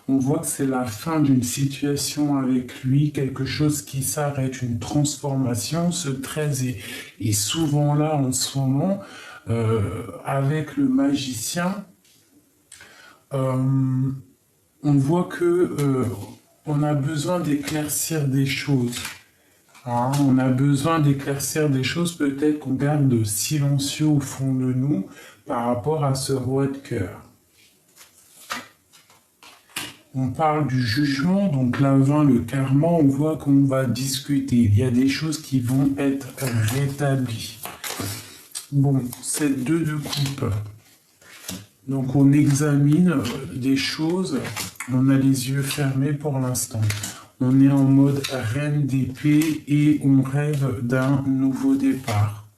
On voit que c'est la fin d'une situation avec lui, quelque chose qui s'arrête, une transformation. Ce 13 est souvent là en ce moment. Avec le magicien, euh, on voit que on a besoin d'éclaircir des choses. Hein, on a besoin d'éclaircir des choses, peut-être qu'on garde silencieux au fond de nous par rapport à ce roi de cœur. On parle du jugement, donc là vint le karma, on voit qu'on va discuter. Il y a des choses qui vont être rétablies. Bon, c'est 2 de coupe. Donc on examine des choses, on a les yeux fermés pour l'instant. On est en mode reine d'épée et on rêve d'un nouveau départ.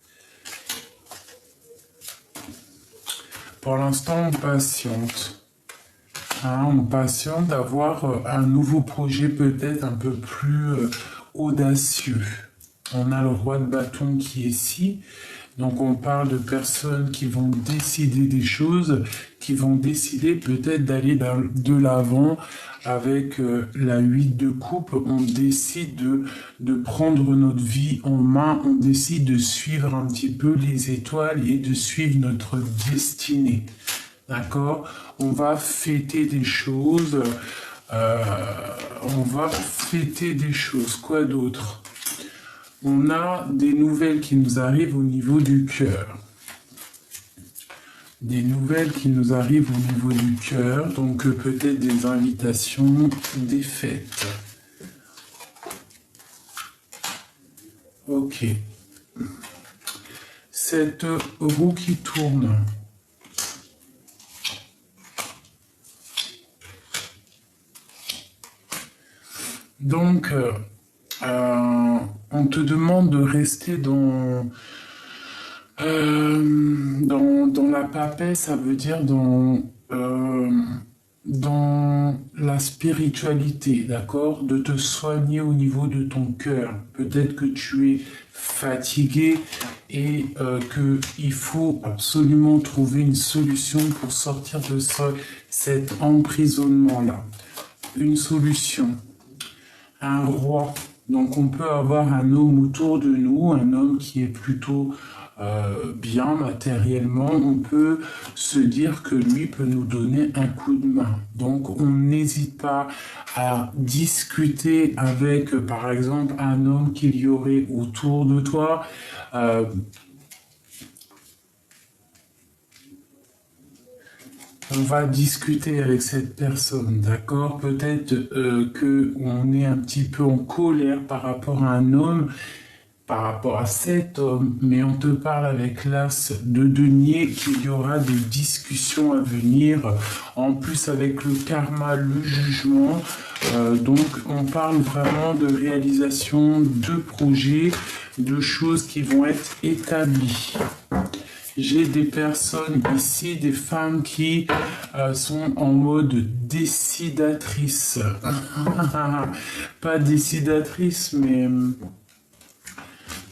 Pour l'instant, on patiente. Hein, on patiente d'avoir un nouveau projet peut-être un peu plus audacieux. On a le roi de bâton qui est ici. Donc on parle de personnes qui vont décider des choses, qui vont décider peut-être d'aller de l'avant avec la 8 de coupe. On décide de prendre notre vie en main, on décide de suivre un petit peu les étoiles et de suivre notre destinée. D'accord? On va fêter des choses. On va fêter des choses. Quoi d'autre? On a des nouvelles qui nous arrivent au niveau du cœur. Des nouvelles qui nous arrivent au niveau du cœur, donc peut-être des invitations, des fêtes. Ok. Cette roue qui tourne. Donc, on te demande de rester dans la paix, ça veut dire dans la spiritualité, d'accord? De te soigner au niveau de ton cœur. Peut-être que tu es fatigué et qu'il faut absolument trouver une solution pour sortir de cet emprisonnement-là. Une solution. Un roi. Donc on peut avoir un homme autour de nous, un homme qui est plutôt bien matériellement. On peut se dire que lui peut nous donner un coup de main. Donc on n'hésite pas à discuter avec, par exemple, un homme qu'il y aurait autour de toi. On va discuter avec cette personne, d'accord? Peut-être qu'on est un petit peu en colère par rapport à un homme, par rapport à cet homme, mais on te parle avec l'as de denier qu'il y aura des discussions à venir, en plus avec le karma, le jugement. Donc on parle vraiment de réalisation de projets, de choses qui vont être établies. J'ai des personnes ici, des femmes qui sont en mode décidatrice. Pas décidatrice, mais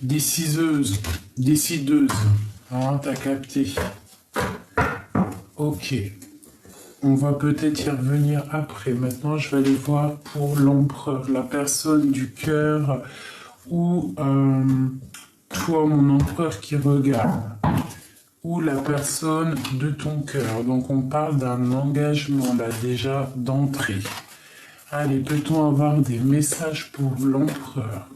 décideuse. Décideuse. Hein, t'as capté. Ok. On va peut-être y revenir après. Maintenant, je vais aller voir pour l'empereur, la personne du cœur ou toi, mon empereur qui regarde. Ou la personne de ton cœur. Donc on parle d'un engagement là déjà d'entrée. Allez, peut-on avoir des messages pour l'empereur?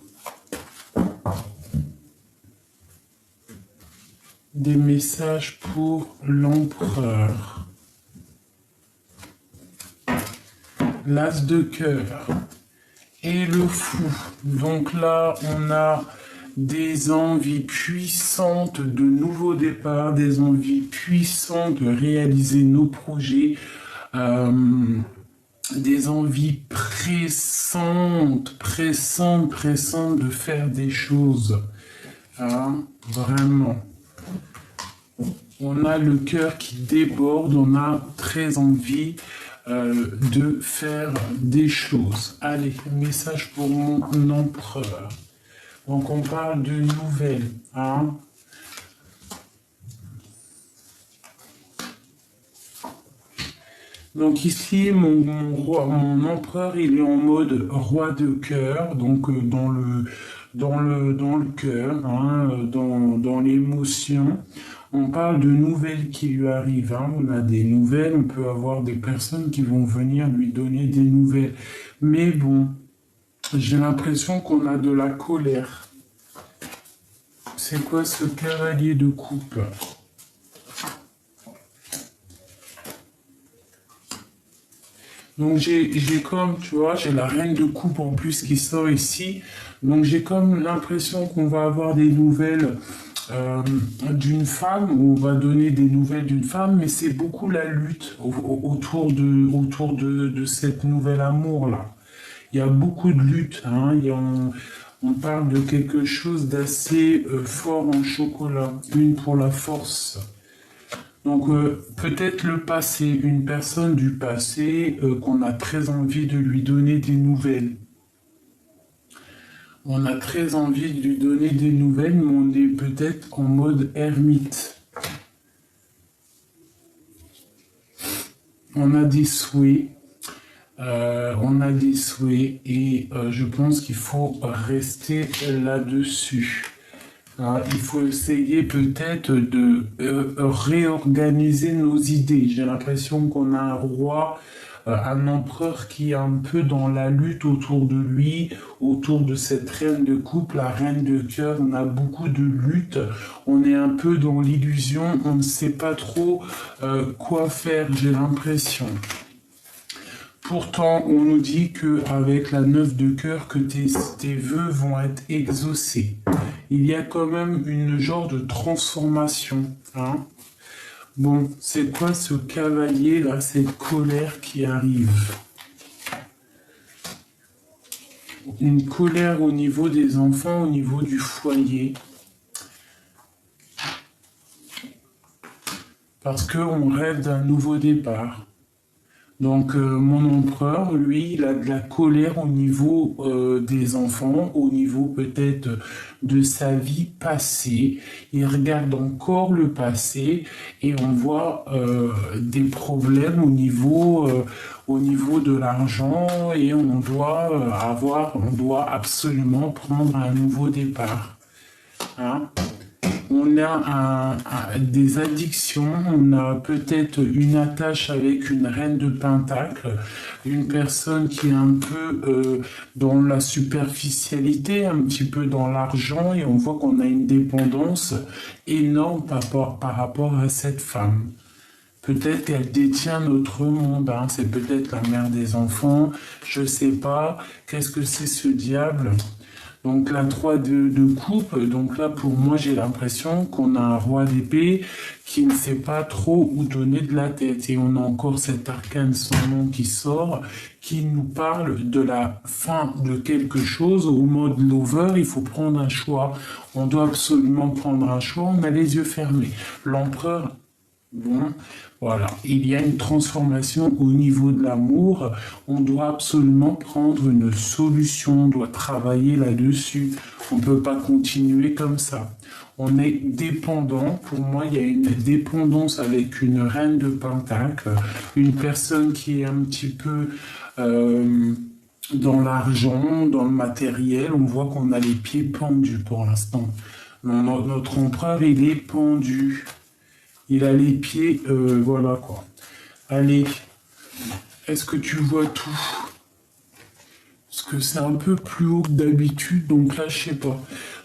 Des messages pour l'empereur. L'as de cœur et le fou. Donc là, on a des envies puissantes de nouveaux départs, des envies puissantes de réaliser nos projets, des envies pressantes de faire des choses. Hein, vraiment. On a le cœur qui déborde, on a très envie de faire des choses. Allez, message pour mon empereur. Donc on parle de nouvelles, hein. Donc ici, mon empereur, il est en mode roi de cœur, donc dans le cœur, hein, dans l'émotion. On parle de nouvelles qui lui arrivent, hein. On a des nouvelles, on peut avoir des personnes qui vont venir lui donner des nouvelles. Mais bon, j'ai l'impression qu'on a de la colère. C'est quoi ce cavalier de coupe? Donc j'ai comme, tu vois, j'ai la reine de coupe en plus qui sort ici. Donc j'ai comme l'impression qu'on va avoir des nouvelles euh, d'une femme, ou on va donner des nouvelles d'une femme, mais c'est beaucoup la lutte autour de cette nouvelle amour-là. Il y a beaucoup de lutte, hein. On parle de quelque chose d'assez fort en chocolat, une pour la force. Donc peut-être le passé, une personne du passé qu'on a très envie de lui donner des nouvelles. On a très envie de lui donner des nouvelles, mais on est peut-être en mode ermite. On a des souhaits, et je pense qu'il faut rester là-dessus. Il faut essayer peut-être de réorganiser nos idées. J'ai l'impression qu'on a un roi, un empereur qui est un peu dans la lutte autour de lui, autour de cette reine de coupe, la reine de cœur. On a beaucoup de lutte. On est un peu dans l'illusion. On ne sait pas trop quoi faire, j'ai l'impression. Pourtant, on nous dit qu'avec la neuf de cœur, que tes vœux vont être exaucés. Il y a quand même une genre de transformation, hein. Bon, c'est quoi ce cavalier là, cette colère qui arrive? Une colère au niveau des enfants, au niveau du foyer. Parce qu'on rêve d'un nouveau départ. Donc mon empereur, lui, il a de la colère au niveau des enfants, au niveau peut-être de sa vie passée. Il regarde encore le passé et on voit des problèmes au niveau de l'argent, et on doit absolument prendre un nouveau départ, hein. On a des addictions, on a peut-être une attache avec une reine de pentacle, une personne qui est un peu dans la superficialité, un petit peu dans l'argent, et on voit qu'on a une dépendance énorme par rapport à cette femme. Peut-être qu'elle détient notre monde, hein. C'est peut-être la mère des enfants, je sais pas. Qu'est-ce que c'est ce diable? Donc la 3 de coupe, donc là pour moi j'ai l'impression qu'on a un roi d'épée qui ne sait pas trop où donner de la tête. Et on a encore cet arcane sans nom qui sort, qui nous parle de la fin de quelque chose. Au mode lover, il faut prendre un choix. On doit absolument prendre un choix, on a les yeux fermés. L'empereur, bon, voilà, il y a une transformation au niveau de l'amour. On doit absolument prendre une solution, on doit travailler là-dessus. On ne peut pas continuer comme ça. On est dépendant. Pour moi, il y a une dépendance avec une reine de pentacle, une personne qui est un petit peu dans l'argent, dans le matériel. On voit qu'on a les pieds pendus pour l'instant. Notre empereur, il est pendu. Il a les pieds, voilà quoi. Allez, est-ce que tu vois tout? Parce que c'est un peu plus haut que d'habitude, donc là, je sais pas.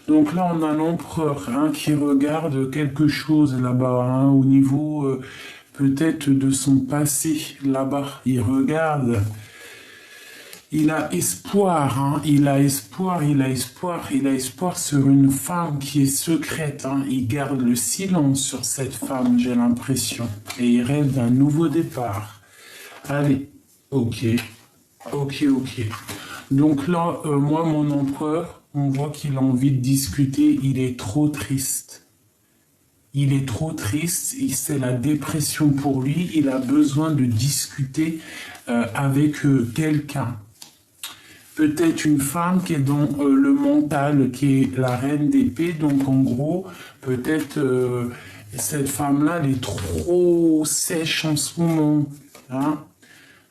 Donc là, on a l'empereur, hein, qui regarde quelque chose là-bas, hein, au niveau peut-être de son passé, là-bas. Il regarde. Il a espoir, hein, il a espoir, il a espoir, il a espoir sur une femme qui est secrète, hein. Il garde le silence sur cette femme, j'ai l'impression. Et il rêve d'un nouveau départ. Allez, ok, ok. Donc là, moi, mon empereur, on voit qu'il a envie de discuter, il est trop triste. Il est trop triste, c'est la dépression pour lui, il a besoin de discuter avec quelqu'un. Peut-être une femme qui est dans le mental, qui est la reine d'épée. Donc en gros, peut-être cette femme-là, elle est trop sèche en ce moment, hein.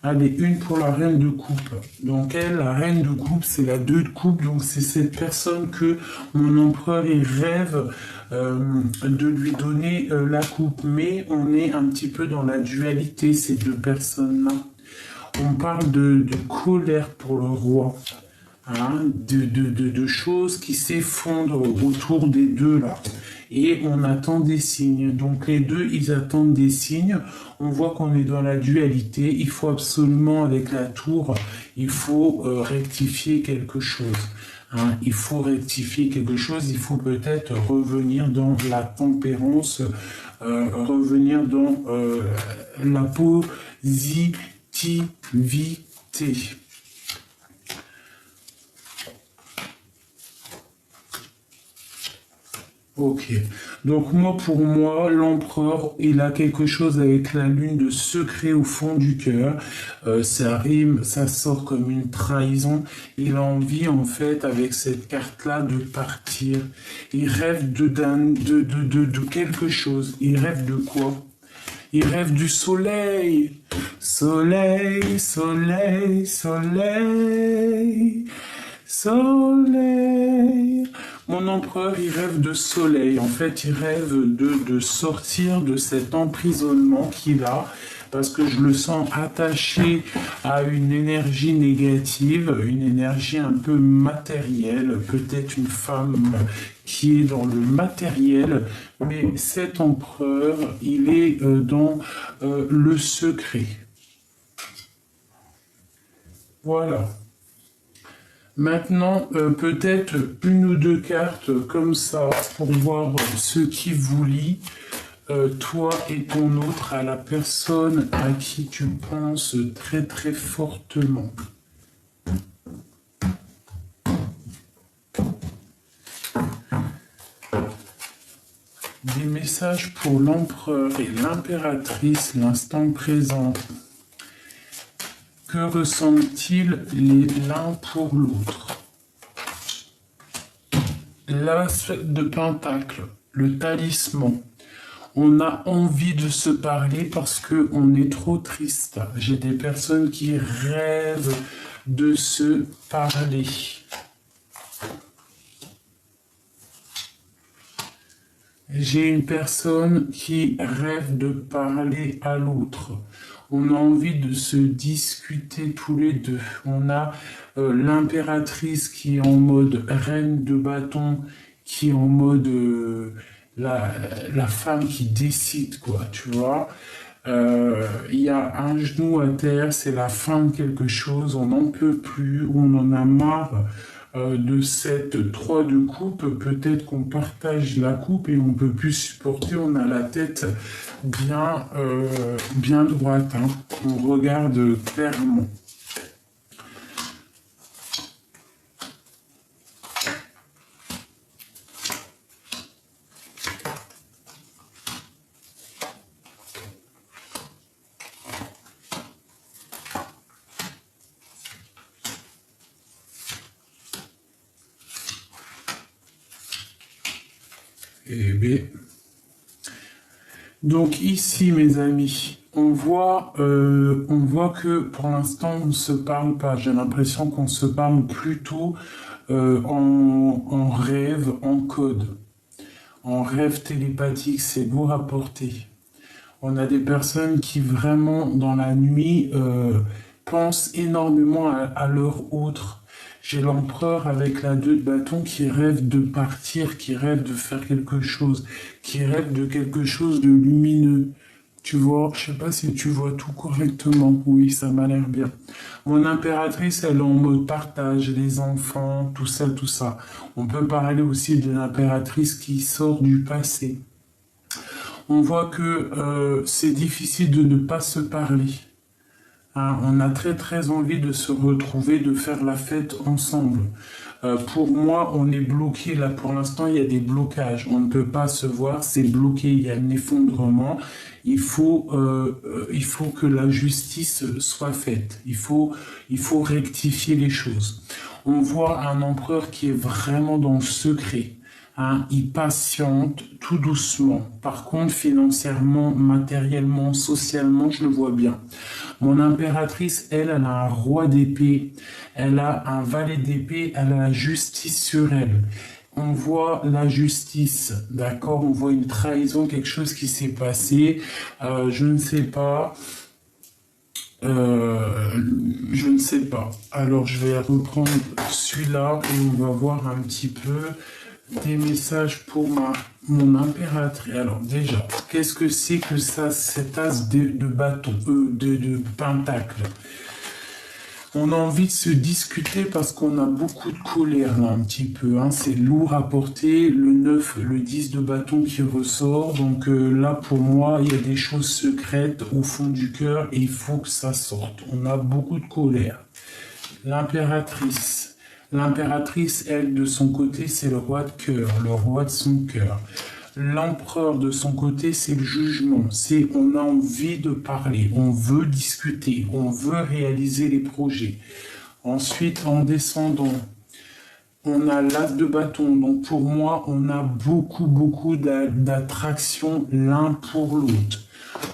Allez, une pour la reine de coupe. Donc elle, la reine de coupe, c'est la 2 de coupe. Donc c'est cette personne que mon empereur il rêve de lui donner la coupe. Mais on est un petit peu dans la dualité, ces deux personnes-là. On parle de colère pour le roi. Hein, de choses qui s'effondrent autour des deux là. Et on attend des signes. Donc les deux, ils attendent des signes. On voit qu'on est dans la dualité. Il faut absolument, avec la tour, il faut rectifier quelque chose. Hein, il faut rectifier quelque chose. Il faut peut-être revenir dans la tempérance, revenir dans la positivité. Ok. Donc moi, pour moi, l'empereur, il a quelque chose avec la lune de secret au fond du cœur. Ça rime, ça sort comme une trahison. Il a envie, en fait, avec cette carte-là, de partir. Il rêve de quelque chose. Il rêve de quoi? Il rêve du soleil. Soleil, soleil, soleil. Soleil. Mon empereur, il rêve de soleil. En fait, il rêve de sortir de cet emprisonnement qu'il a, parce que je le sens attaché à une énergie négative, une énergie un peu matérielle, peut-être une femme qui est dans le matériel, mais cet empereur, il est dans le secret. Voilà. Maintenant, peut-être une ou deux cartes comme ça pour voir ce qui vous lie, toi et ton autre, à la personne à qui tu penses très très fortement. Des messages pour l'empereur et l'impératrice, l'instant présent. Que ressentent-ils l'un pour l'autre? L'as de Pentacle, le talisman. On a envie de se parler parce qu'on est trop triste. J'ai des personnes qui rêvent de se parler. J'ai une personne qui rêve de parler à l'autre. On a envie de se discuter tous les deux. On a l'impératrice qui est en mode reine de bâton, qui est en mode la femme qui décide, quoi, tu vois. Il y a un genou à terre, c'est la fin de quelque chose, on n'en peut plus, on en a marre de cette 3 de coupe. Peut-être qu'on partage la coupe et on peut plus supporter, on a la tête bien droite, hein. On regarde clairement. Eh bien. Donc ici, mes amis, on voit que pour l'instant, on ne se parle pas. J'ai l'impression qu'on se parle plutôt en rêve, en code. En rêve télépathique, c'est lourd à porter. On a des personnes qui vraiment, dans la nuit, pensent énormément à leur autre. J'ai l'empereur avec la 2 de bâton qui rêve de partir, qui rêve de faire quelque chose, qui rêve de quelque chose de lumineux. Tu vois, je sais pas si tu vois tout correctement. Oui, ça m'a l'air bien. Mon impératrice, elle est en mode partage, les enfants, tout ça, tout ça. On peut parler aussi de l'impératrice qui sort du passé. On voit que c'est difficile de ne pas se parler. Hein, on a très très envie de se retrouver, de faire la fête ensemble. Pour moi, on est bloqué là pour l'instant, il y a des blocages. On ne peut pas se voir, c'est bloqué, il y a un effondrement. Il faut que la justice soit faite. Il faut rectifier les choses. On voit un empereur qui est vraiment dans le secret. Hein, il patiente tout doucement. Par contre, financièrement, matériellement, socialement, je le vois bien. Mon impératrice, elle a un roi d'épée, elle a un valet d'épée, elle a la justice sur elle. On voit la justice, d'accord? On voit une trahison, quelque chose qui s'est passé. Je ne sais pas. Euh, je ne sais pas. Alors, je vais reprendre celui-là et on va voir un petit peu des messages pour mon impératrice. Alors, déjà, qu'est-ce que c'est que ça, cet as de bâton, de pentacle? On a envie de se discuter parce qu'on a beaucoup de colère là un petit peu. Hein. C'est lourd à porter. Le 9, le 10 de bâton qui ressort. Donc là, pour moi, il y a des choses secrètes au fond du cœur et il faut que ça sorte. On a beaucoup de colère. L'impératrice. L'impératrice, elle, de son côté, c'est le roi de cœur, le roi de son cœur. L'empereur, de son côté, c'est le jugement. C'est on a envie de parler, on veut discuter, on veut réaliser les projets. Ensuite, en descendant, on a l'as de bâton. Donc pour moi, on a beaucoup d'attraction l'un pour l'autre.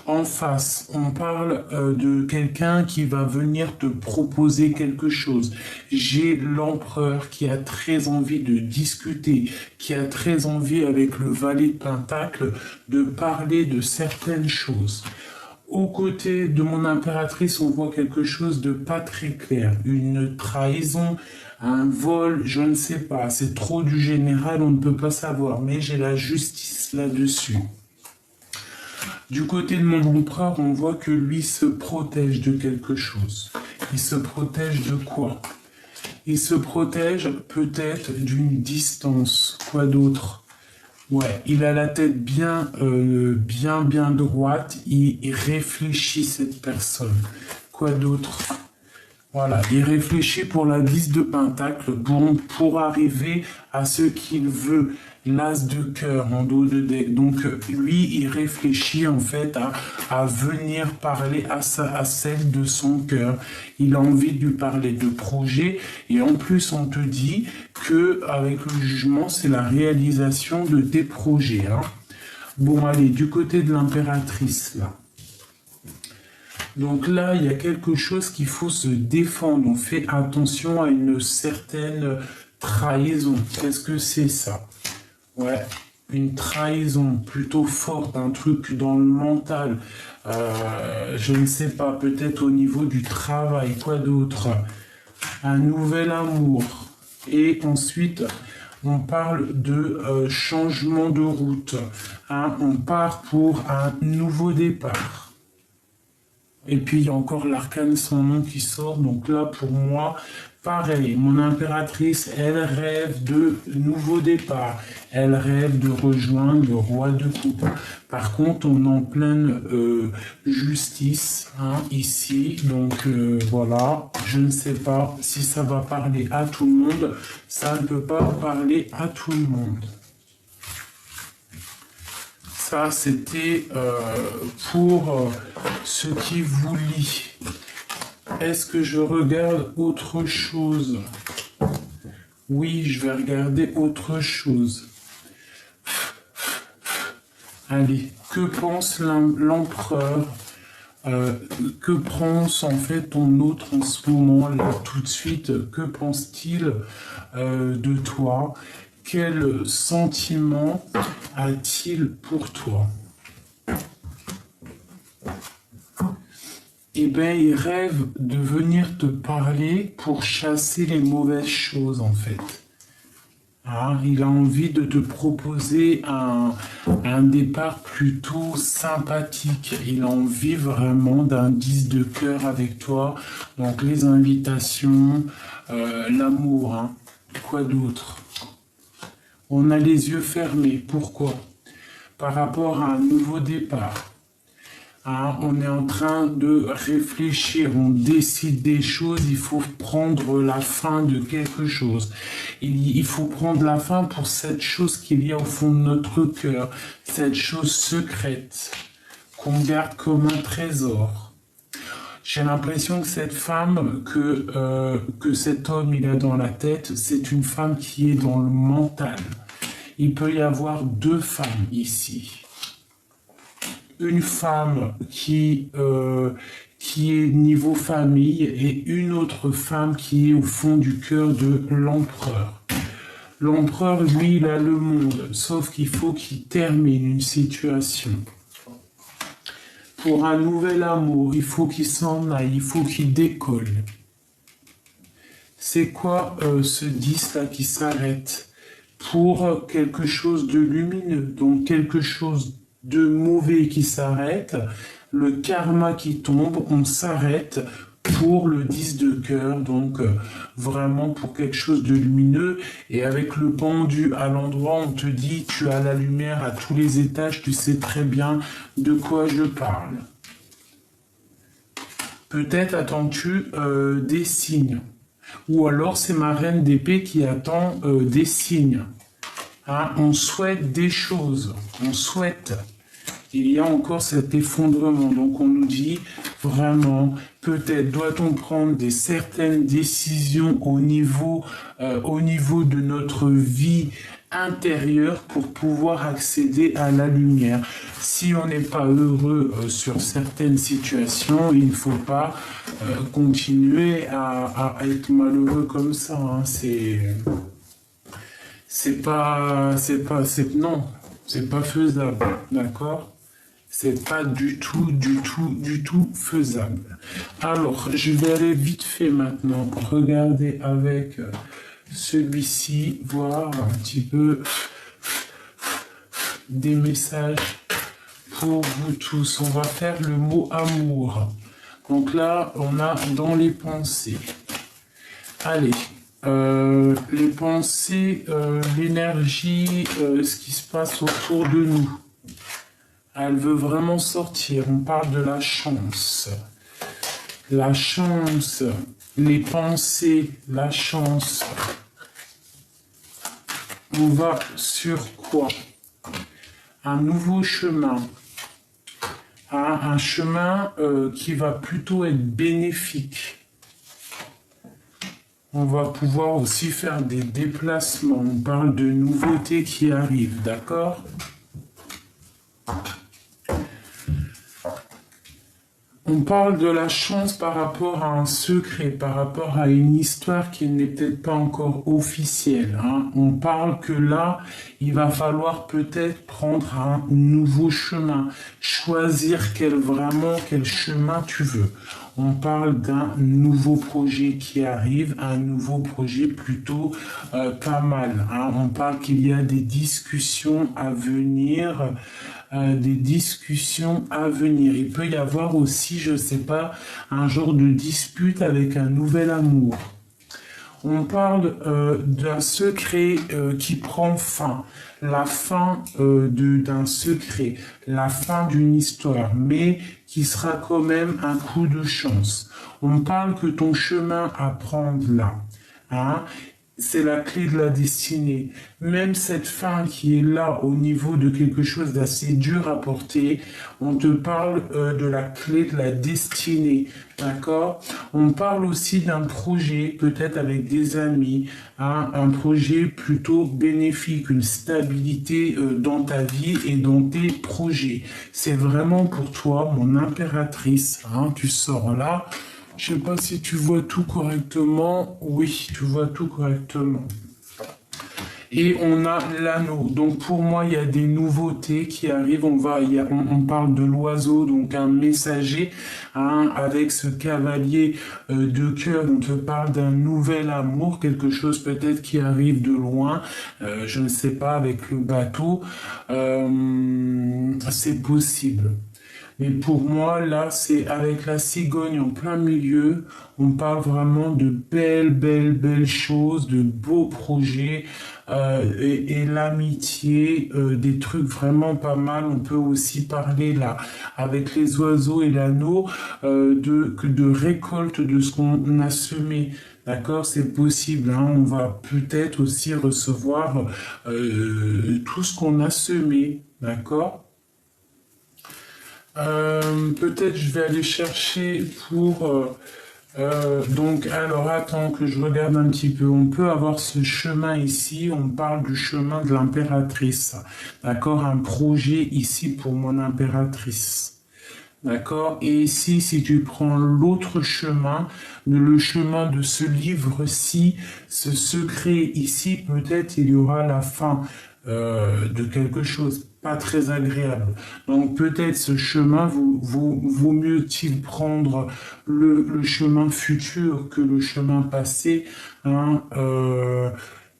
En face, on parle de quelqu'un qui va venir te proposer quelque chose. J'ai l'empereur qui a très envie de discuter, qui a très envie avec le valet de pentacle de parler de certaines choses. Aux côtés de mon impératrice, on voit quelque chose de pas très clair. Une trahison, un vol, je ne sais pas. C'est trop du général, on ne peut pas savoir. Mais j'ai la justice là-dessus. Du côté de mon empereur, on voit que lui se protège de quelque chose. Il se protège de quoi? Il se protège peut-être d'une distance. Quoi d'autre? Ouais, il a la tête bien droite. Il réfléchit cette personne. Quoi d'autre? Voilà, il réfléchit pour la 10 de pentacle pour arriver à ce qu'il veut. L'as de cœur en dos de deck. Donc lui, il réfléchit en fait à venir parler à celle de son cœur. Il a envie de lui parler de projet. Et en plus, on te dit que avec le jugement, c'est la réalisation de tes projets. Hein. Bon, allez, du côté de l'impératrice, là. Donc là, il y a quelque chose qu'il faut se défendre. On fait attention à une certaine trahison. Qu'est-ce que c'est ça? Ouais, une trahison plutôt forte, un truc dans le mental. Je ne sais pas, peut-être au niveau du travail, quoi d'autre? Un nouvel amour. Et ensuite, on parle de changement de route. Hein, on part pour un nouveau départ. Et puis il y a encore l'arcane sans nom qui sort. Donc là, pour moi, pareil, mon impératrice, elle rêve de nouveaux départs. Elle rêve de rejoindre le roi de coupe. Par contre, on est en pleine justice hein, ici. Donc voilà, je ne sais pas si ça va parler à tout le monde. Ça ne peut pas parler à tout le monde. Ça, c'était pour ce qui vous lie. Est-ce que je regarde autre chose? Oui, je vais regarder autre chose. Allez, que pense l'empereur? Que pense en fait ton autre en ce moment, là, tout de suite? Que pense-t-il de toi? Quel sentiment a-t-il pour toi? Eh bien, il rêve de venir te parler pour chasser les mauvaises choses, en fait. Ah, il a envie de te proposer un départ plutôt sympathique. Il a envie vraiment d'un 10 de cœur avec toi. Donc, les invitations, l'amour, hein. Quoi d'autre? On a les yeux fermés. Pourquoi? Par rapport à un nouveau départ. Hein, on est en train de réfléchir, on décide des choses, il faut prendre la fin de quelque chose. Il faut prendre la fin pour cette chose qu'il y a au fond de notre cœur, cette chose secrète qu'on garde comme un trésor. J'ai l'impression que cette femme, que cet homme il a dans la tête, c'est une femme qui est dans le mental. il peut y avoir deux femmes ici. Une femme qui est niveau famille et une autre femme qui est au fond du cœur de l'empereur. L'empereur, lui, il a le monde, sauf qu'il faut qu'il termine une situation. Pour un nouvel amour, il faut qu'il s'en aille, il faut qu'il décolle. C'est quoi ce 10 là qui s'arrête? Pour quelque chose de lumineux, donc quelque chose de mauvais qui s'arrête, le karma qui tombe, on s'arrête pour le 10 de cœur, donc vraiment pour quelque chose de lumineux, et avec le pendu à l'endroit, on te dit tu as la lumière à tous les étages, tu sais très bien de quoi je parle. Peut-être attends-tu des signes, ou alors c'est ma reine d'épée qui attend des signes. Hein, on souhaite des choses, on souhaite. Il y a encore cet effondrement. Donc on nous dit vraiment, peut-être doit-on prendre certaines décisions au niveau de notre vie intérieure pour pouvoir accéder à la lumière. Si on n'est pas heureux sur certaines situations, il ne faut pas continuer à être malheureux comme ça. Hein. Non, c'est pas faisable, d'accord? C'est pas du tout faisable. Alors, je vais aller vite fait maintenant regarder avec celui-ci, voir un petit peu des messages pour vous tous. On va faire le mot amour. Donc là, on a dans les pensées. Allez. Les pensées, l'énergie, ce qui se passe autour de nous. Elle veut vraiment sortir. On parle de la chance. La chance, les pensées, la chance. On va sur quoi? Un nouveau chemin. Un chemin qui va plutôt être bénéfique. On va pouvoir aussi faire des déplacements. On parle de nouveautés qui arrivent, d'accord? On parle de la chance par rapport à un secret, par rapport à une histoire qui n'est peut-être pas encore officielle. Hein. On parle que là, il va falloir peut-être prendre un nouveau chemin, choisir quel chemin tu veux. On parle d'un nouveau projet qui arrive, un nouveau projet plutôt pas mal. Hein. On parle qu'il y a des discussions à venir. Il peut y avoir aussi, je sais pas, un genre de dispute avec un nouvel amour. On parle d'un secret qui prend fin, la fin d'un secret, la fin d'une histoire, mais qui sera quand même un coup de chance. On parle que ton chemin à prendre là, hein, c'est la clé de la destinée. Même cette fin qui est là au niveau de quelque chose d'assez dur à porter, on te parle de la clé de la destinée, d'accord? On parle aussi d'un projet, peut-être avec des amis, hein, un projet plutôt bénéfique, une stabilité dans ta vie et dans tes projets. C'est vraiment pour toi, mon impératrice, hein, tu sors là. Je ne sais pas si tu vois tout correctement. Oui, tu vois tout correctement. Et on a l'anneau. Donc pour moi, il y a des nouveautés qui arrivent. On parle de l'oiseau, donc un messager, hein, avec ce cavalier de cœur. On te parle d'un nouvel amour, quelque chose peut-être qui arrive de loin. Je ne sais pas, avec le bateau. C'est possible. Mais pour moi, là, c'est avec la cigogne en plein milieu. On parle vraiment de belles choses, de beaux projets et l'amitié, des trucs vraiment pas mal. On peut aussi parler là, avec les oiseaux et l'anneau, de récolte de ce qu'on a semé. D'accord, c'est possible. Hein, on va peut-être aussi recevoir tout ce qu'on a semé. D'accord. Peut-être je vais aller chercher pour Donc, alors, attends que je regarde un petit peu. On peut avoir ce chemin ici. On parle du chemin de l'impératrice. D'accord? Un projet ici pour mon impératrice. D'accord? Et ici, si tu prends l'autre chemin, le chemin de ce livre-ci, ce secret ici, peut-être il y aura la fin de quelque chose pas très agréable. Donc peut-être ce chemin, vaut mieux-il prendre le chemin futur que le chemin passé, hein,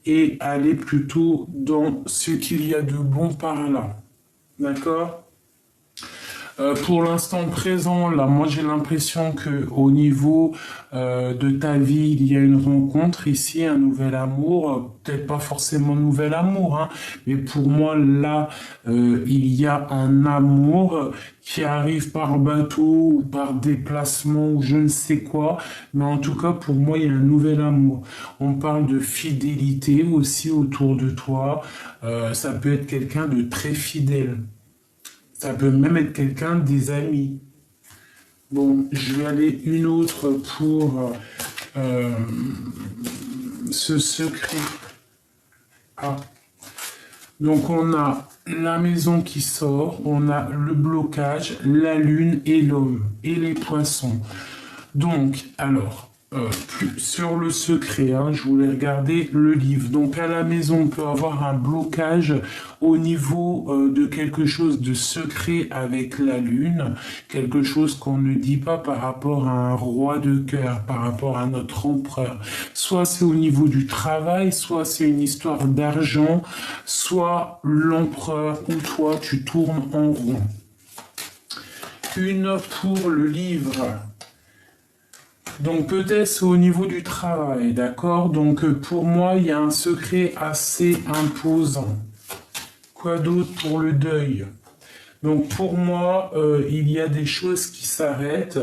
et aller plutôt dans ce qu'il y a de bon par là. D'accord? Pour l'instant présent, là, moi j'ai l'impression que au niveau de ta vie, il y a une rencontre ici, un nouvel amour, peut-être pas forcément nouvel amour, hein, mais pour moi là, il y a un amour qui arrive par bateau ou par déplacement ou je ne sais quoi, mais en tout cas pour moi il y a un nouvel amour. On parle de fidélité aussi autour de toi, ça peut être quelqu'un de très fidèle. Ça peut même être quelqu'un des amis. Bon, je vais aller une autre pour euh, ce secret. Ah. Donc on a la maison qui sort, on a le blocage, la lune et l'homme et les poissons. Donc, alors, sur le secret, hein, je voulais regarder le livre. Donc, à la maison, on peut avoir un blocage au niveau de quelque chose de secret avec la lune, quelque chose qu'on ne dit pas par rapport à un roi de cœur, par rapport à notre empereur. Soit c'est au niveau du travail, soit c'est une histoire d'argent, soit l'empereur ou toi, tu tournes en rond. Une pour le livre. Donc peut-être c'est au niveau du travail, d'accord? Donc pour moi, il y a un secret assez imposant. Quoi d'autre pour le deuil? Donc pour moi, il y a des choses qui s'arrêtent.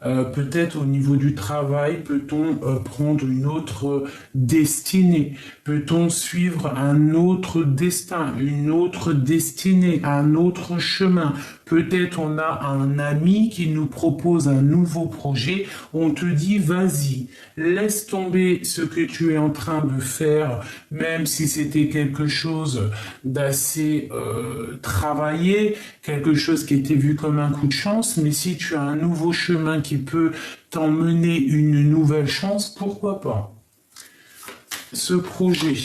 Peut-être au niveau du travail, peut-on prendre une autre destinée? Peut-on suivre un autre destin, une autre destinée, un autre chemin? Peut-être on a un ami qui nous propose un nouveau projet. On te dit, vas-y, laisse tomber ce que tu es en train de faire, même si c'était quelque chose d'assez travaillé, quelque chose qui était vu comme un coup de chance, mais si tu as un nouveau chemin qui peut t'emmener une nouvelle chance, pourquoi pas? Ce projet.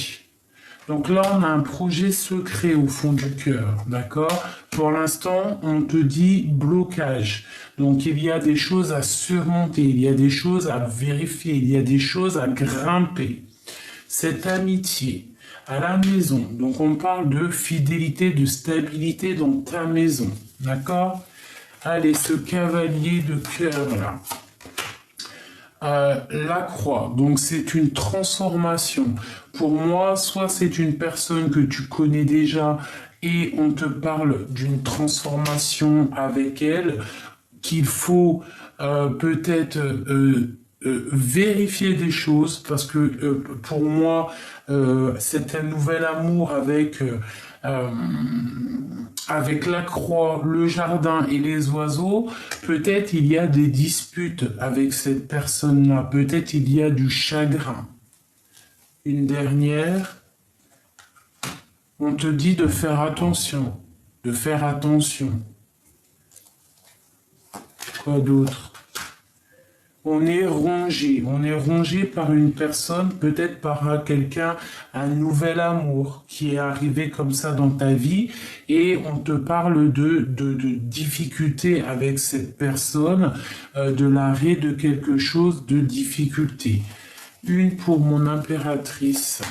Donc là, on a un projet secret au fond du cœur, d'accord? Pour l'instant, on te dit blocage. Donc il y a des choses à surmonter, il y a des choses à vérifier, il y a des choses à grimper. Cette amitié à la maison, donc on parle de fidélité, de stabilité dans ta maison, d'accord? Allez, ce cavalier de cœur là. La croix, donc c'est une transformation. Pour moi, soit c'est une personne que tu connais déjà et on te parle d'une transformation avec elle, qu'il faut peut-être vérifier des choses, parce que pour moi, c'est un nouvel amour avec la croix, le jardin et les oiseaux. Peut-être il y a des disputes avec cette personne-là, peut-être il y a du chagrin. Une dernière, on te dit de faire attention, de faire attention. Quoi d'autre? On est rongé par une personne, peut-être par quelqu'un, un nouvel amour qui est arrivé comme ça dans ta vie et on te parle de difficultés avec cette personne, de l'arrêt de quelque chose de difficulté. Une pour mon impératrice.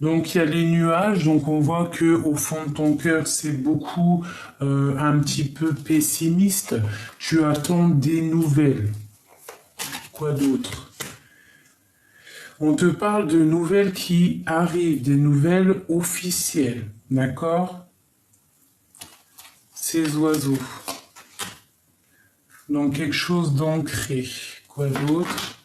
Donc il y a les nuages, donc on voit que au fond de ton cœur c'est beaucoup un petit peu pessimiste. Tu attends des nouvelles. Quoi d'autre? On te parle de nouvelles qui arrivent, des nouvelles officielles, d'accord? Ces oiseaux. Donc quelque chose d'ancré. Quoi d'autre?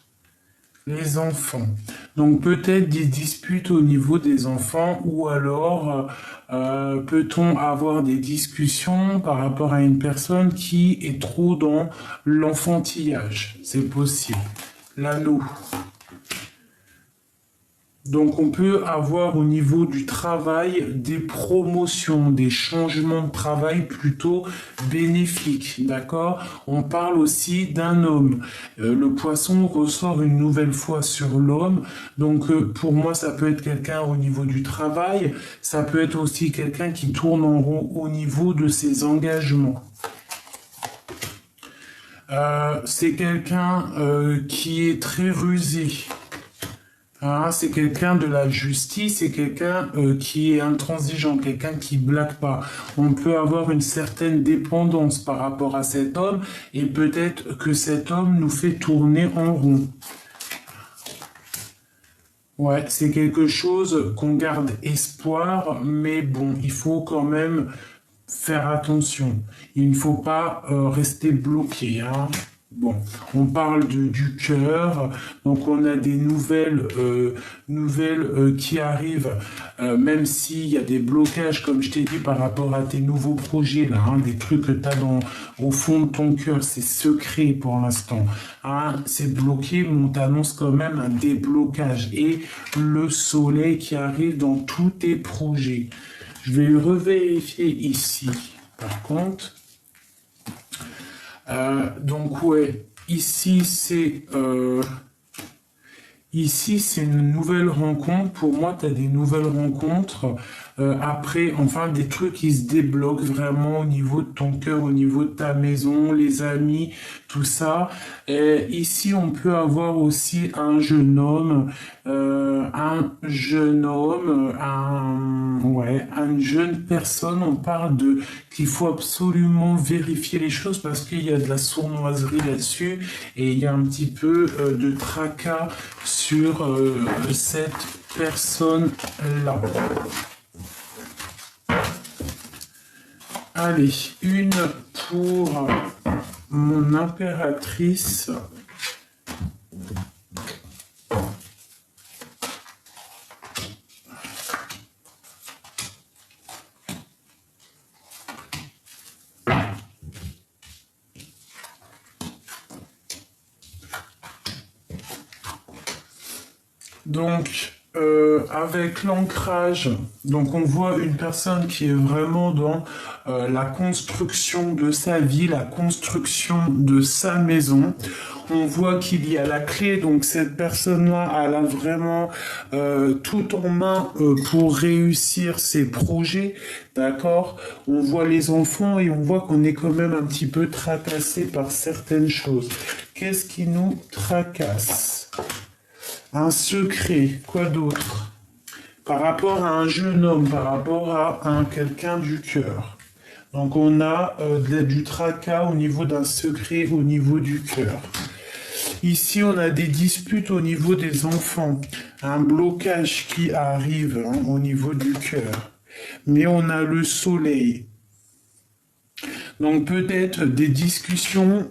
Les enfants. Donc peut-être des disputes au niveau des enfants ou alors peut-on avoir des discussions par rapport à une personne qui est trop dans l'enfantillage. C'est possible. L'anneau. Donc on peut avoir au niveau du travail des promotions, des changements de travail plutôt bénéfiques, d'accord? On parle aussi d'un homme. Le poisson ressort une nouvelle fois sur l'homme. Donc pour moi ça peut être quelqu'un au niveau du travail, ça peut être aussi quelqu'un qui tourne en rond au niveau de ses engagements. C'est quelqu'un qui est très rusé. Ah, c'est quelqu'un de la justice, c'est quelqu'un qui est intransigeant, quelqu'un qui blague pas. On peut avoir une certaine dépendance par rapport à cet homme et peut-être que cet homme nous fait tourner en rond. Ouais, c'est quelque chose qu'on garde espoir, mais bon, il faut quand même faire attention. Il ne faut pas rester bloqué, hein. Bon, on parle du cœur, donc on a des nouvelles qui arrivent, même s'il y a des blocages, comme je t'ai dit, par rapport à tes nouveaux projets, là, hein, des trucs que tu as au fond de ton cœur, c'est secret pour l'instant, hein, c'est bloqué, mais on t'annonce quand même un déblocage et le soleil qui arrive dans tous tes projets. Je vais revérifier ici, par contre. Donc ouais, ici c'est une nouvelle rencontre. Pour moi, tu as des nouvelles rencontres. Après, enfin, des trucs qui se débloquent vraiment au niveau de ton cœur, au niveau de ta maison, les amis, tout ça. Et ici, on peut avoir aussi un jeune homme, une jeune personne. On parle de qu'il faut absolument vérifier les choses parce qu'il y a de la sournoiserie là-dessus et il y a un petit peu de tracas sur cette personne-là. Allez, une pour mon impératrice. Donc, avec l'ancrage, donc on voit une personne qui est vraiment dans la construction de sa vie, la construction de sa maison. On voit qu'il y a la clé, donc cette personne-là, elle a vraiment tout en main pour réussir ses projets, d'accord? On voit les enfants et on voit qu'on est quand même un petit peu tracassé par certaines choses. Qu'est-ce qui nous tracasse? Un secret, quoi d'autre? Par rapport à un jeune homme, par rapport à quelqu'un du cœur. Donc on a du tracas au niveau d'un secret au niveau du cœur. Ici on a des disputes au niveau des enfants, un blocage qui arrive au niveau du cœur. Mais on a le soleil. Donc peut-être des discussions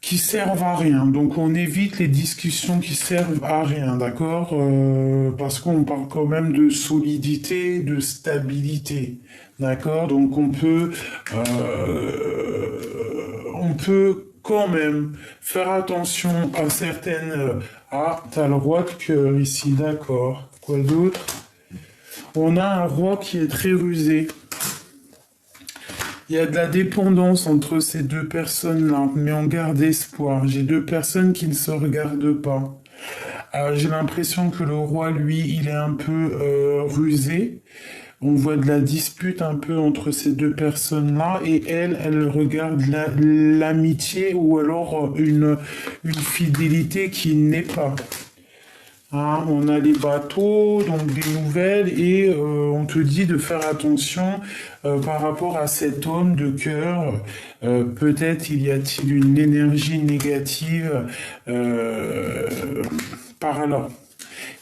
qui servent à rien. Donc on évite les discussions qui servent à rien, d'accord? Parce qu'on parle quand même de solidité, de stabilité, d'accord? Donc on peut quand même faire attention à certaines... Ah, t'as le roi de cœur ici, d'accord. Quoi d'autre? On a un roi qui est très rusé. Il y a de la dépendance entre ces deux personnes-là, mais on garde espoir. J'ai deux personnes qui ne se regardent pas. J'ai l'impression que le roi, lui, il est un peu rusé. On voit de la dispute un peu entre ces deux personnes-là et elle regarde l'amitié ou alors une fidélité qui n'est pas. Hein, on a les bateaux, donc des nouvelles, et on te dit de faire attention par rapport à cet homme de cœur. Peut-être il y a-t-il une énergie négative par là.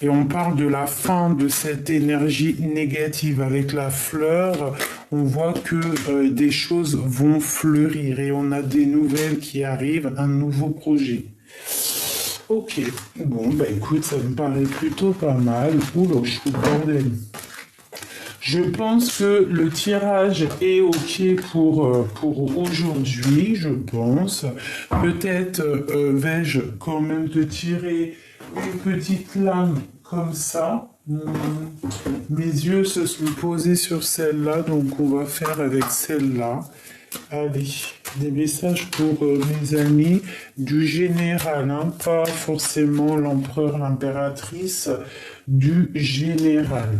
Et on parle de la fin de cette énergie négative. Avec la fleur, on voit que des choses vont fleurir et on a des nouvelles qui arrivent, un nouveau projet. Ok, bon, bah écoute, ça me paraît plutôt pas mal. Oula, je suis bordel. Je pense que le tirage est ok pour aujourd'hui, je pense. Peut-être vais-je quand même te tirer une petite lame comme ça. Mes yeux se sont posés sur celle-là, donc on va faire avec celle-là. Allez, des messages pour mes amis du général, hein, pas forcément l'empereur, l'impératrice, du général.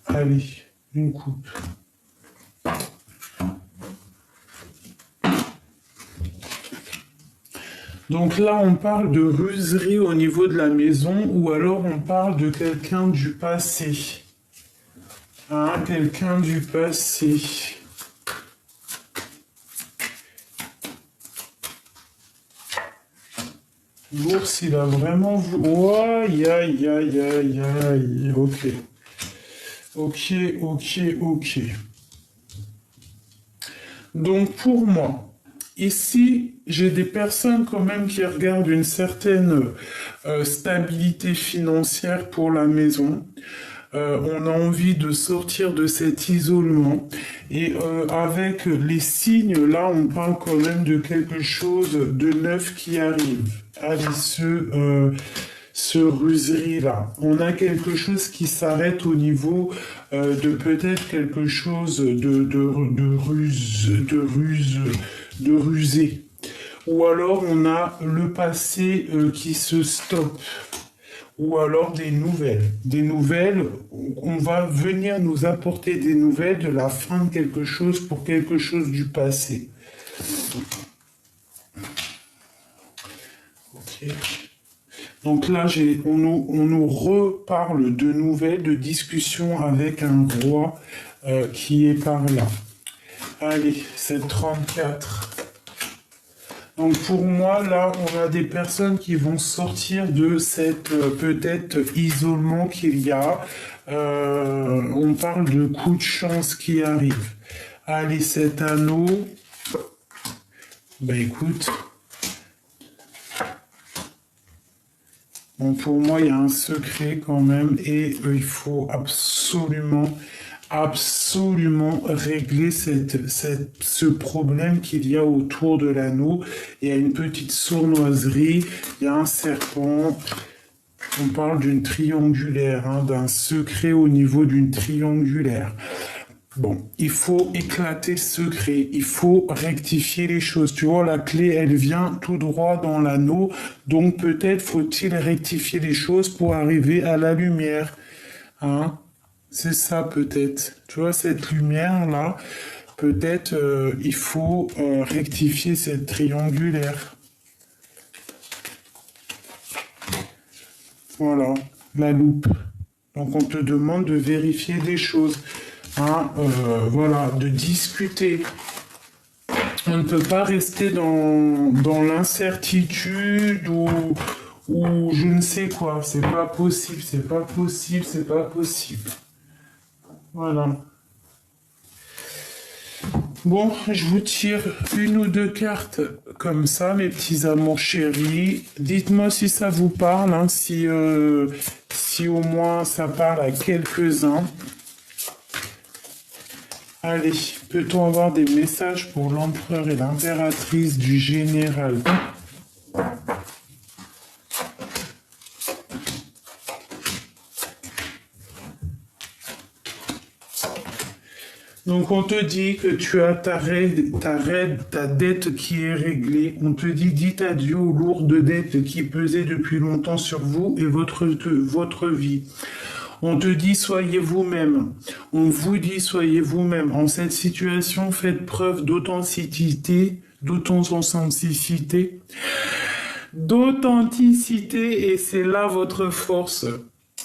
Allez, une coupe. Donc là, on parle de ruserie au niveau de la maison ou alors on parle de quelqu'un du passé. Hein, quelqu'un du passé. L'ours, il a vraiment... Aïe, aïe, aïe, aïe, aïe. Ok. Ok, ok, ok. Donc pour moi, ici, j'ai des personnes quand même qui regardent une certaine stabilité financière pour la maison. On a envie de sortir de cet isolement. Et avec les signes, là, on parle quand même de quelque chose de neuf qui arrive. Allez, ce ruserie-là. On a quelque chose qui s'arrête au niveau de peut-être quelque chose de rusé. Ou alors on a le passé qui se stoppe. Ou alors des nouvelles. Des nouvelles, on va venir nous apporter des nouvelles de la fin de quelque chose pour quelque chose du passé. Ok. Donc là, on nous reparle de nouvelles, de discussions avec un roi qui est par là. Allez, c'est 34. Donc pour moi, là, on a des personnes qui vont sortir de cette peut-être isolement qu'il y a. On parle de coups de chance qui arrivent. Allez, cet anneau. Ben écoute. Bon, pour moi, il y a un secret quand même et il faut absolument régler ce problème qu'il y a autour de l'anneau. Il y a une petite sournoiserie, il y a un serpent. On parle d'une triangulaire, hein, d'un secret au niveau d'une triangulaire. Bon, il faut éclater ce secret, il faut rectifier les choses. Tu vois, la clé, elle vient tout droit dans l'anneau, donc peut-être faut-il rectifier les choses pour arriver à la lumière. Hein? C'est ça peut-être. Tu vois, cette lumière-là, peut-être il faut rectifier cette triangulaire. Voilà, la loupe. Donc on te demande de vérifier des choses. Hein, voilà, de discuter. On ne peut pas rester dans l'incertitude ou je ne sais quoi. C'est pas possible, c'est pas possible, c'est pas possible. Voilà. Bon, je vous tire une ou deux cartes comme ça, mes petits amours chéris. Dites-moi si ça vous parle, hein, si au moins ça parle à quelques-uns. Allez, peut-on avoir des messages pour l'empereur et l'impératrice du général? Donc on te dit que tu as ta dette qui est réglée. On te dit dites adieu aux lourdes dettes qui pesaient depuis longtemps sur vous et votre vie. On te dit soyez vous-même. On vous dit soyez vous-même. En cette situation, faites preuve d'authenticité, et c'est là votre force.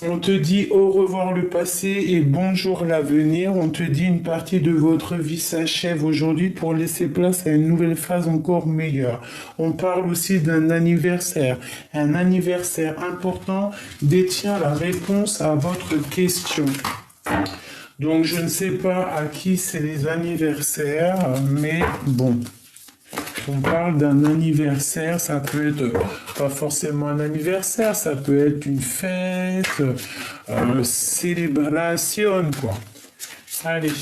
On te dit au revoir le passé et bonjour l'avenir. On te dit une partie de votre vie s'achève aujourd'hui pour laisser place à une nouvelle phase encore meilleure. On parle aussi d'un anniversaire. Un anniversaire important détient la réponse à votre question. Donc je ne sais pas à qui c'est les anniversaires, mais bon. On parle d'un anniversaire, ça peut être pas forcément un anniversaire, ça peut être une fête, célébration, quoi. Allez.